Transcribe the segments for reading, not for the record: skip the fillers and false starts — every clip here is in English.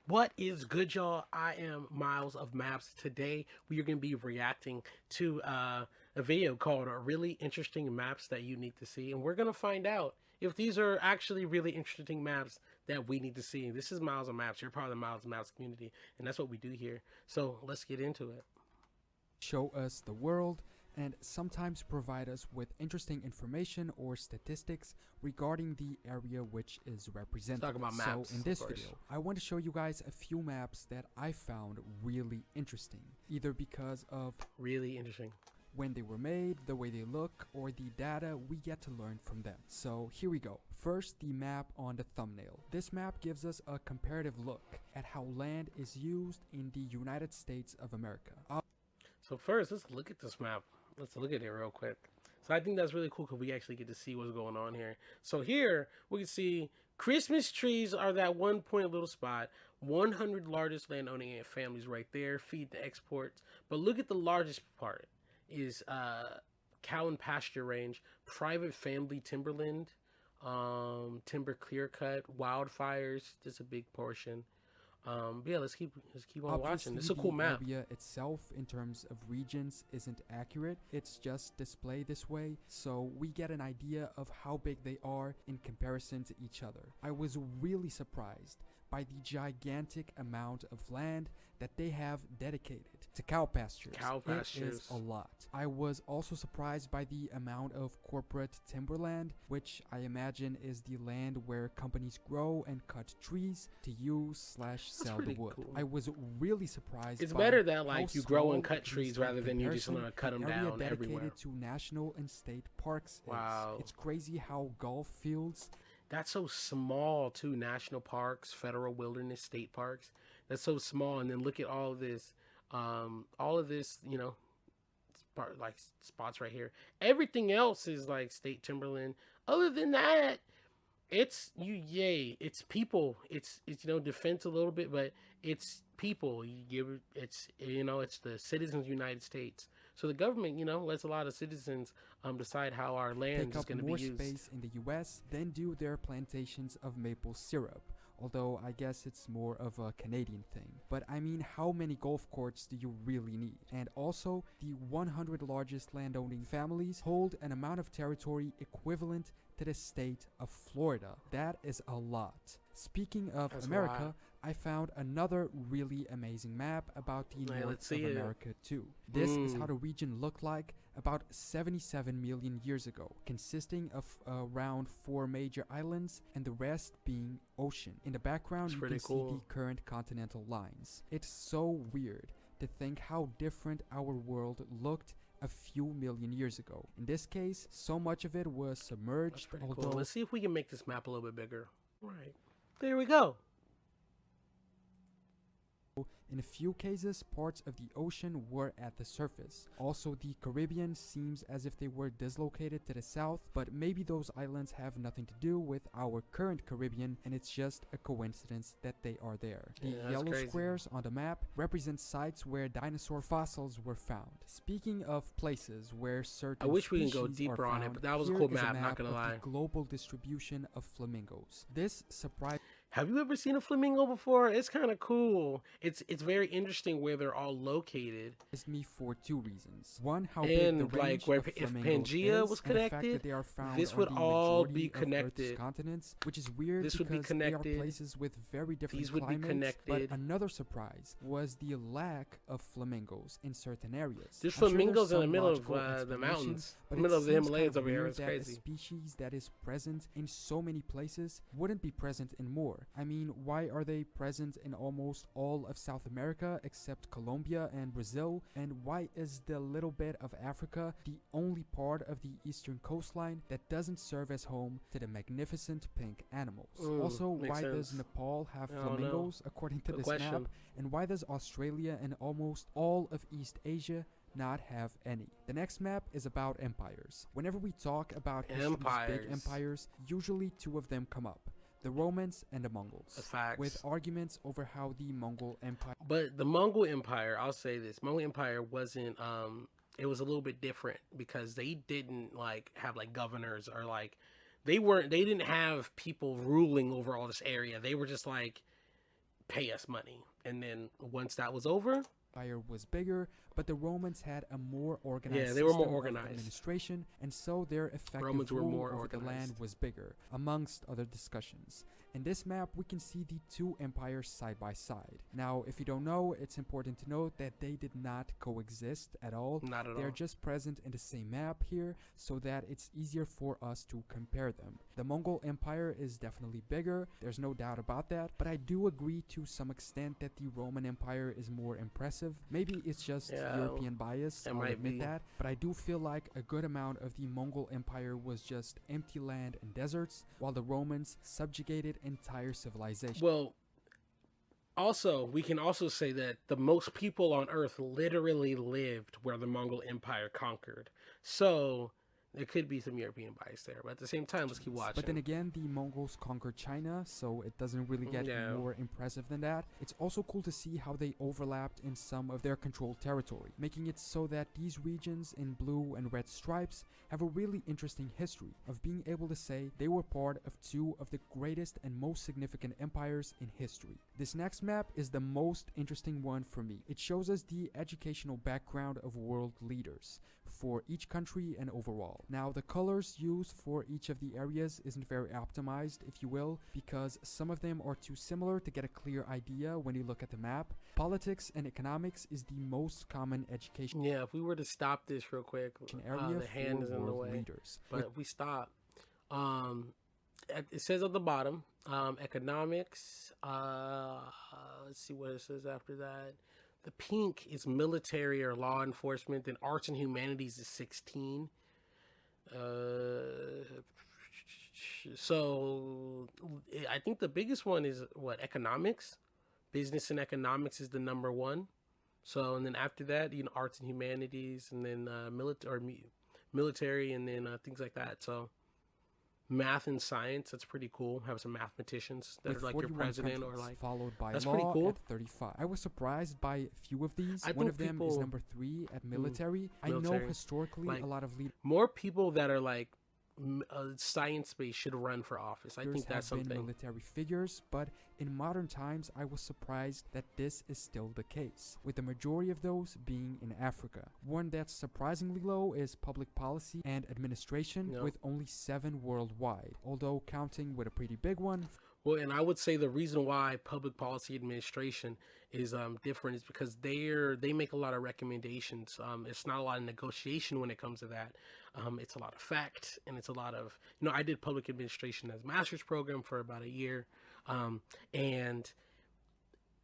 What is good, y'all? I am Miles of Maps. Today, we are going to be reacting to a video called Really Interesting Maps That You Need to See. And we're going to find out if these are actually really interesting maps that we need to see. This is Miles of Maps. You're part of the Miles of Maps community, and that's what we do here. So let's get into it. Show us the world, and sometimes provide us with interesting information or statistics regarding the area which is represented. Talk about maps, So in this of course. video, I want to show you guys a few maps that I found really interesting, either because of Really interesting. when they were made, the way they look, or the data we get to learn from them. So here we go. First, the map on the thumbnail. This map gives us a comparative look at how land is used in the United States of America. So first, let's look at this map. Let's look at it real quick. So I think that's really cool because we actually get to see what's going on here. So here we can see Christmas trees are that one point little spot. 100 largest landowning families right there. Feed the exports. But look at the largest part is cow and pasture range, private family timberland, timber clear cut, wildfires. Just a big portion. But yeah, let's keep on watching. This is a cool map. The area itself, in terms of regions, isn't accurate. It's just displayed this way, so we get an idea of how big they are in comparison to each other. I was really surprised by the gigantic amount of land that they have dedicated to cow pastures. It is a lot. I was also surprised by the amount of corporate timberland, which I imagine is the land where companies grow and cut trees to use/sell the wood. Cool. I was really surprised. It's better that like you grow and cut trees rather than you just cut them down dedicated everywhere. To national and state parks. Wow, it's crazy how golf fields. That's so small too. National parks, federal wilderness, state parks. That's so small. And then look at all of this, you know, like spots right here. Everything else is like state timberland. Other than that, it's it's people. It's you know, defense a little bit, but it's people. You give it's you know, it's the citizens of the United States. So the government, you know, lets a lot of citizens decide how our land is going to be used. Take up more space in the U.S. than do their plantations of maple syrup. Although I guess it's more of a Canadian thing. But I mean, how many golf courts do you really need? And also, the 100 largest landowning families hold an amount of territory equivalent to the state of Florida. That is a lot. Speaking of America, I found another really amazing map about the north of America too. This is how the region looked like about 77 million years ago, consisting of around 4 major islands and the rest being ocean. In the background, you can see the current continental lines. It's so weird to think how different our world looked a few million years ago. In this case, so much of it was submerged. Although, let's see if we can make this map a little bit bigger. Right. There we go. In a few cases, parts of the ocean were at the surface. Also, the Caribbean seems as if they were dislocated to the south, but maybe those islands have nothing to do with our current Caribbean, and it's just a coincidence that they are there. The yellow squares on the map represent sites where dinosaur fossils were found. Speaking of places where certain I wish we can go deeper on it, but that was a cool map, not gonna lie. The global distribution of flamingos. This surprised. Have you ever seen a flamingo before? It's kind of cool. It's very interesting where they're all located. It's me for 2 reasons. One, how big the range where of if flamingos Pangea was connected, and the fact that they are found this on would the all majority be of connected. Earth's continents, which is weird This because would be connected. they are places with very different These would climates. be connected. But another surprise was the lack of flamingos in certain areas. There's flamingos in the middle of the mountains, in the middle of the Himalayas over here. It's crazy. A species that is present in so many places wouldn't be present in more. I mean, why are they present in almost all of South America except Colombia and Brazil? And why is the little bit of Africa the only part of the eastern coastline that doesn't serve as home to the magnificent pink animals? Also, why does Nepal have flamingos according to this map? And why does Australia and almost all of East Asia not have any? The next map is about empires. Whenever we talk about history's big empires, usually 2 of them come up. The Romans and the Mongols, with arguments over how the Mongol Empire. But the Mongol Empire, I'll say this, Mongol Empire wasn't, it was a little bit different because they didn't like have like governors or like, they didn't have people ruling over all this area. They were just like pay us money. And then once that was over, Empire was bigger, but the Romans had a more organized yeah, they were more system of organized. administration, and so their effective Romans were rule more over the land organized. was bigger, amongst other discussions. In this map, we can see the two empires side by side. Now, if you don't know, it's important to note that they did not coexist at all. Not at all. They're just present in the same map here, so that it's easier for us to compare them. The Mongol Empire is definitely bigger, there's no doubt about that, but I do agree to some extent that the Roman Empire is more impressive. Maybe it's just European bias, I'll admit that, but I do feel like a good amount of the Mongol Empire was just empty land and deserts, while the Romans subjugated entire civilizations. Well, also, we can also say that the most people on Earth literally lived where the Mongol Empire conquered. So there could be some European bias there, but at the same time, let's keep watching. But then again, the Mongols conquered China, so it doesn't really get more impressive than that. It's also cool to see how they overlapped in some of their controlled territory, making it so that these regions in blue and red stripes have a really interesting history of being able to say they were part of two of the greatest and most significant empires in history. This next map is the most interesting one for me. It shows us the educational background of world leaders for each country and overall. Now, the colors used for each of the areas isn't very optimized, if you will, because some of them are too similar to get a clear idea when you look at the map. Politics and economics is the most common education. Yeah, if we were to stop this real quick, area the hand is in the way. Leaders. But if we stop, it says at the bottom, economics. Let's see what it says after that. The pink is military or law enforcement, and arts and humanities is 16. So I think the biggest one is what, economics. Business and economics is the number one. So, and then after that, arts and humanities, and then military, and then things like that. So math and science, that's pretty cool. Have some mathematicians that are like your president, or like, followed by that's law pretty cool. At 35. I was surprised by a few of these. I One think of them is number 3 at military. I know historically like, a lot of leaders. More people that are like science-based should run for office. I think that's something. Been military figures, but in modern times, I was surprised that this is still the case, with the majority of those being in Africa. One that's surprisingly low is public policy and administration, with only 7 worldwide, although counting with a pretty big one. Well, and I would say the reason why public policy administration is different is because they make a lot of recommendations. It's not a lot of negotiation when it comes to that. It's a lot of fact, and it's a lot of, I did public administration as a master's program for about a year, and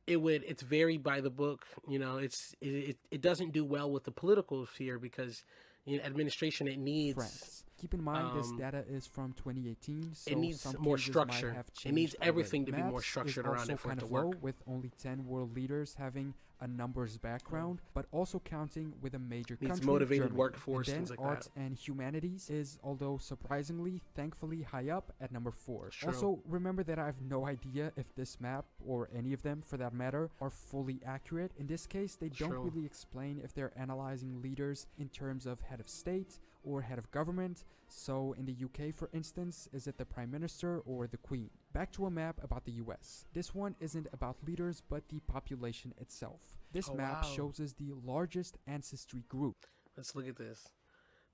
it's very by the book. It doesn't do well with the political sphere because administration, it needs France. Keep in mind this data is from 2018, so it needs some more changes structure. might have It needs changed everything already. to be more Maths structured is around it for it kind to of work. low, with only 10 world leaders having a numbers background, but also counting with a major Needs country, motivated Germany. workforce, And then things like arts that. and humanities is, although surprisingly, thankfully high up at number 4. True. Also, remember that I have no idea if this map, or any of them for that matter, are fully accurate. In this case, they don't True. really explain if they're analyzing leaders in terms of head of state or head of government. So in the UK, for instance, is it the Prime Minister or the Queen? Back to a map about the US. This one isn't about leaders, but the population itself. This map shows us the largest ancestry group. Let's look at this.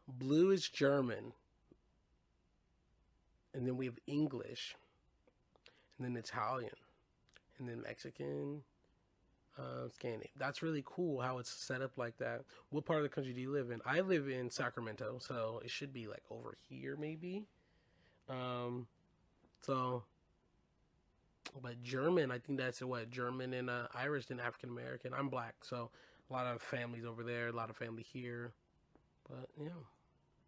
Blue is German, and then we have English, and then Italian, and then Mexican, Scandinavian. That's really cool how it's set up like that. What part of the country do you live in? I live in Sacramento, so it should be like over here maybe. But German, I think that's what, German and Irish and African American. I'm black, so a lot of families over there, a lot of family here. But yeah.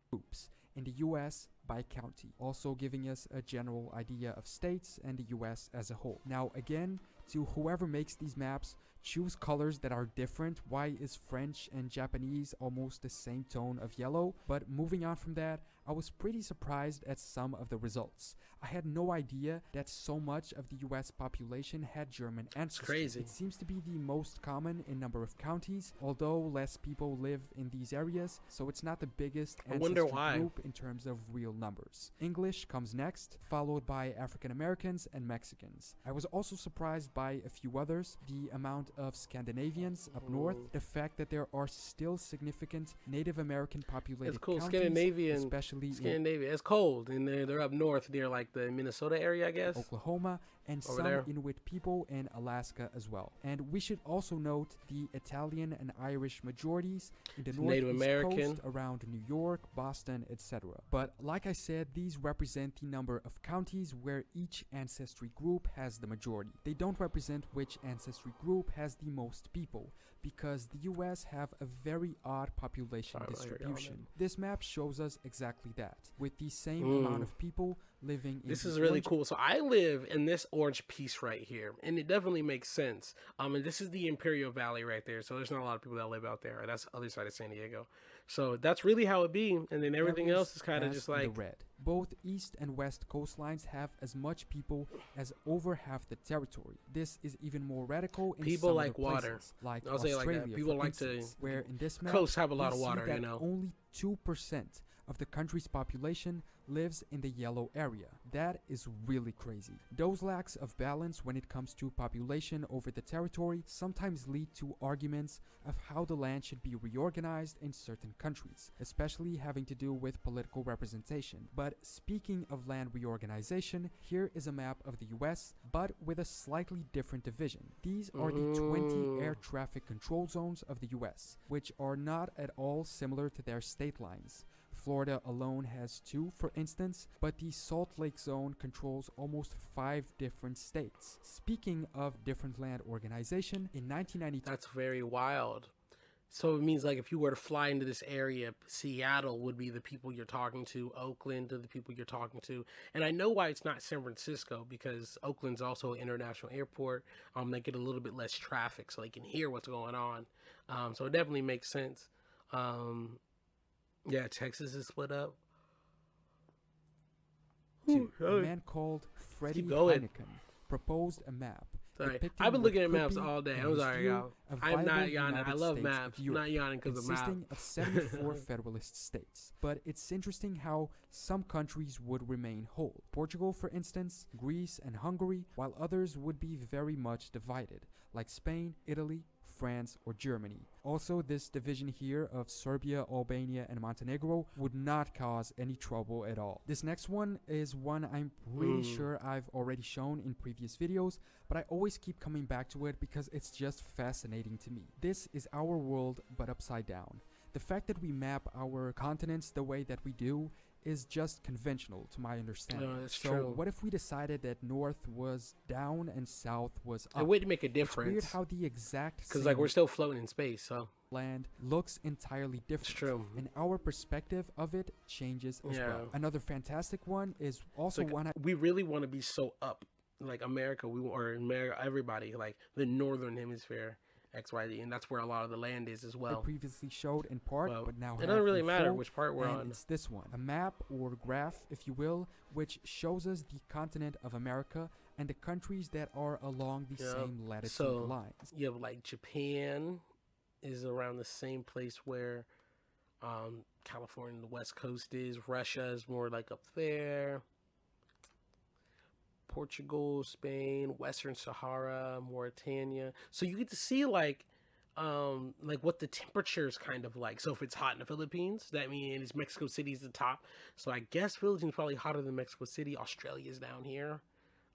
Groups in the US by county, also giving us a general idea of states and the US as a whole. Now again, to whoever makes these maps, choose colors that are different. Why is French and Japanese almost the same tone of yellow? But moving on from that, I was pretty surprised at some of the results. I had no idea that so much of the US population had German ancestry. crazy. It seems to be the most common in number of counties, although less people live in these areas, so it's not the biggest I wonder ancestry why. group in terms of real numbers. English comes next, followed by African Americans and Mexicans. I was also surprised by a few others, the amount of Scandinavians up north, the fact that there are still significant Native American populated It's cool. counties, Scandinavian. especially in Scandinavia. It's cold, and they're up north near like the Minnesota area, I guess. Oklahoma, and Over some there. Inuit people in Alaska as well. And we should also note the Italian and Irish majorities in the Native northeast American. coast around New York, Boston, etc. But like I said, these represent the number of counties where each ancestry group has the majority. They don't represent which ancestry group has the most people, because the US have a very odd population Sorry, distribution. This map shows us exactly that, with the same Mm. amount of people living in This the is really orange cool. So I live in this orange piece right here, and it definitely makes sense. And this is the Imperial Valley right there. So there's not a lot of people that live out there. That's the other side of San Diego. So that's really how it be. And then everything areas else is kind of as just in the like red. Both east and west coastlines have as much people as over half the territory. This is even more radical in People some like other water. places, like I'll say it like that. Australia, People for like to- instance, where in this map coasts have a lot we of see water, that you know. only 2% of the country's population lives in the yellow area. That is really crazy. Those lacks of balance when it comes to population over the territory sometimes lead to arguments of how the land should be reorganized in certain countries, especially having to do with political representation. But speaking of land reorganization, here is a map of the US, but with a slightly different division. These are the 20 air traffic control zones of the US, which are not at all similar to their state lines. Florida alone has 2, for instance, but the Salt Lake Zone controls almost 5 different states. Speaking of different land organization, in 1992, that's very wild. So it means like if you were to fly into this area, Seattle would be the people you're talking to, Oakland are the people you're talking to. And I know why it's not San Francisco, because Oakland's also an international airport. They get a little bit less traffic so they can hear what's going on. So it definitely makes sense. Yeah, Texas is split up. a man called Freddie going. Heineken proposed a map. Sorry, depicting I've been what looking at could maps be, all day. in I'm his sorry, view, y'all. a I'm not viable yawning. I United love States maps. of I'm Europe, not yawning because of maps. consisting of 74 federalist states. But it's interesting how some countries would remain whole. Portugal, for instance, Greece, and Hungary, while others would be very much divided, like Spain, Italy, France, or Germany. Also, this division here of Serbia, Albania, and Montenegro would not cause any trouble at all. This next one is one I'm pretty sure I've already shown in previous videos, but I always keep coming back to it because it's just fascinating to me. This is our world, but upside down. The fact that we map our continents the way that we do is just conventional to my understanding. No, that's so true. what if we decided that north was down and south was up? It wouldn't make a It's weird difference how the exact because same like we're still floating in space. So land looks entirely different. it's true. And our perspective of it changes as Yeah. well. Another fantastic one is also Like, one I we really want to be so up, like America. Or America, everybody, like the northern hemisphere, XYZ, and that's where a lot of the land is as well. previously showed in part, Well, but now it have doesn't really in matter full, which part we're and on. it's this one, a map or graph, if you will, which shows us the continent of America and the countries that are along the Yep. same latitude So, lines. You have like Japan is around the same place where California, the West Coast is. Russia is more like up there. Portugal, Spain, Western Sahara, Mauritania. So you get to see like what the temperature is kind of like. So if it's hot in the Philippines, that means Mexico City is the top. So I guess Philippines is probably hotter than Mexico City. Australia's down here.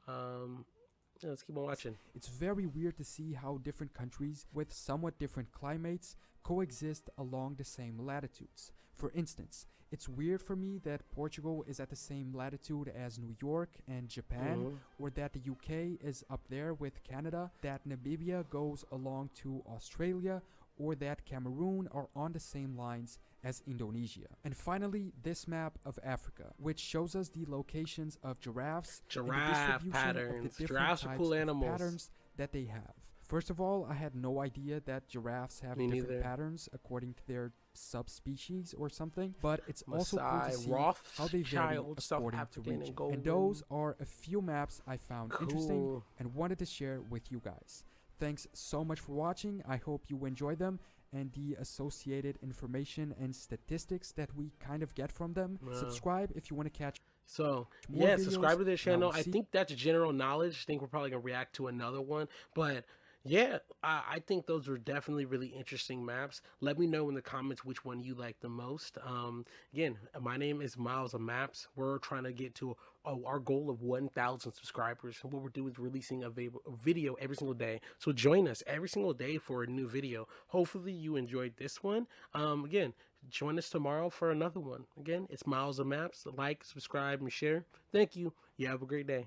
Yeah, let's keep on watching. It's very weird to see how different countries with somewhat different climates coexist along the same latitudes. For instance, it's weird for me that Portugal is at the same latitude as New York and Japan, or that the UK is up there with Canada, that Namibia goes along to Australia, or that Cameroon are on the same lines as Indonesia. And finally, this map of Africa, which shows us the locations of giraffes and the Giraffe distribution of the patterns. different Giraffes are types cool of animals. patterns that they have. First of all, I had no idea that giraffes have Me different neither. patterns according to their subspecies or something, but it's also cool Maasai, to see how they vary Rothschild, South according to African, region. and And Golden. those are a few maps I found interesting Cool. and wanted to share with you guys. Thanks so much for watching. I hope you enjoyed them and the associated information and statistics that we kind of get from them. Subscribe if you want to catch So more yeah, videos. subscribe to their and I channel. will I see think that's general knowledge. I think we're probably gonna react to another one, but yeah, I think those were definitely really interesting maps. Let me know in the comments which one you like the most. Again, my name is Miles of Maps. We're trying to get to our goal of 1,000 subscribers. And what we're doing is releasing a video every single day. So join us every single day for a new video. Hopefully you enjoyed this one. Again, join us tomorrow for another one. Again, it's Miles of Maps. Like, subscribe, and share. Thank you. You have a great day.